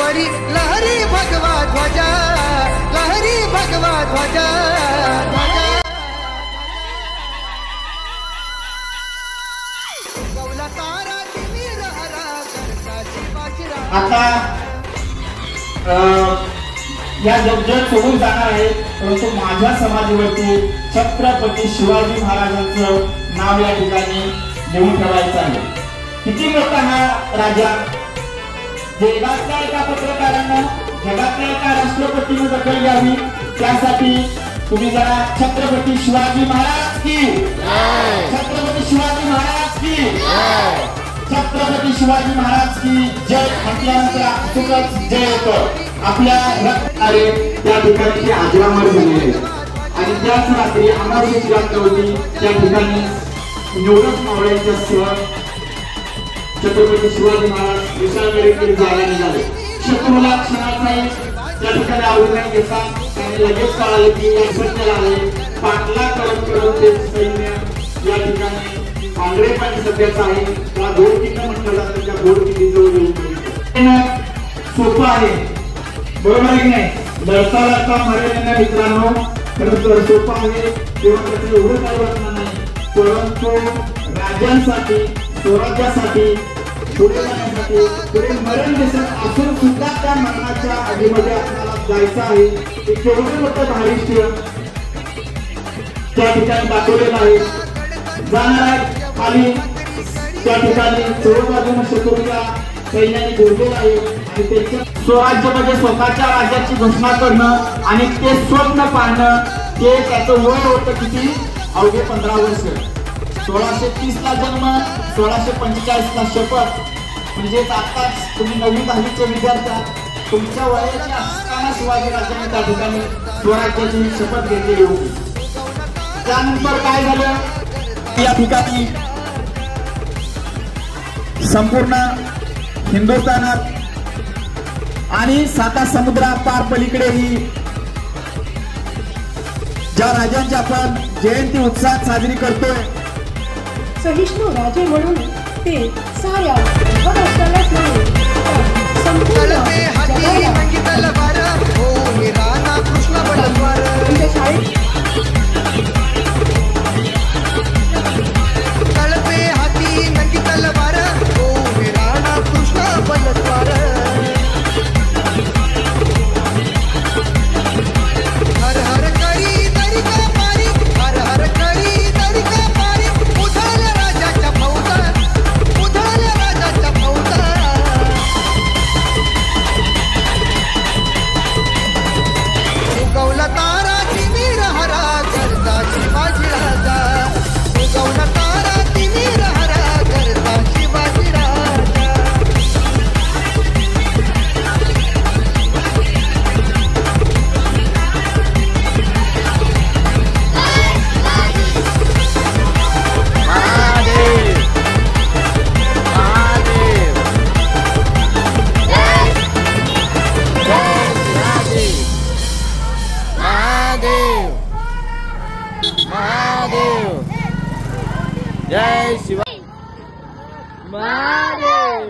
वरी लहरी भगवा ध्वजा, लहरी भगवा ध्वजा। आता या जग सोडून जाणार आहे, परंतु माझ्या समाधीवरती छत्रपती शिवाजी महाराजांचं नाव या ठिकाणी लिहून ठेवायचं आहे। किती मोठा हा राजा, जगातल्या एका पत्रकारांना, जगातल्या एका राष्ट्रपतीने दखल घ्यावी, त्यासाठी तुम्ही जरा छत्रपती शिवाजी महाराज की, छत्रपती शिवाजी महाराज की, छत्रपती शिवाजी महाराज की जय म्हटल्यानंतर आपसुकच जय येतो। आपल्या रक्तारे त्या ठिकाणी आजरामर झालेले आणि त्याच रात्री अमावस्येची रात्र होती, त्या ठिकाणी निवडक मावळ्यांच्या सह छत्रपती शिवाजी महाराज विशाळगडीकडे जायला निघाले। शत्रूला क्षणाचाही त्या ठिकाणी आवडून नाही घेता त्याने लगेच कळाले की या सैन्याला आले। पाटला करत ते सैन्य या ठिकाणी पांढरेपाणी सध्याचं आहे, त्या घोडकिल्ला म्हटलं जातं, त्या घोडकिल्लीजवळ येऊन सोपं आहे, बरोबर आहे की नाही? लढता लढता मरेल मित्रांनो, खरं सोपं आहे तेव्हा त्याचं एवढं काही वाटणार नाही, परंतु राज्यांसाठी, स्वराज्यासाठी, पुढे जाण्यासाठी, पुढे मरण दिसत असून सुद्धा त्या मरणाच्या आधीमध्ये आपल्याला जायचं आहे। हे केवढं मोठं धारिष्ट्य त्या ठिकाणी दाखवलेलं आहे। जाणार आहे खाली, त्या ठिकाणी सर्व बाजूने शत्रूच्या सैन्याने घेरलेलं आहे आणि त्यांच्या स्वराज्य म्हणजे स्वतःच्या राज्याची घोषणा करणं आणि ते स्वप्न पाहणं, ते त्याचं वय होतं किती, अवघे 15 वर्ष। 1630 ला जन्म, 1645 ला शपथ, म्हणजे आताच तुम्ही 9वी 10वीचे विद्यार्थी, तुमच्या वयाच्या असताना शिवाजी राजांनी त्या ठिकाणी स्वराज्याची शपथ घेतलेली होती। त्यानंतर काय झालं, या ठिकाणी संपूर्ण हिंदुस्थानात आणि 7 समुद्रा पार पलीकडेही ज्या राजांची आपण जयंती उत्साहात साजरी करतोय, सहिष्णू राजे म्हणून ते साऱ्या महाराष्ट्रालाच नाही संपूर्ण जय शिवाजी महाराज।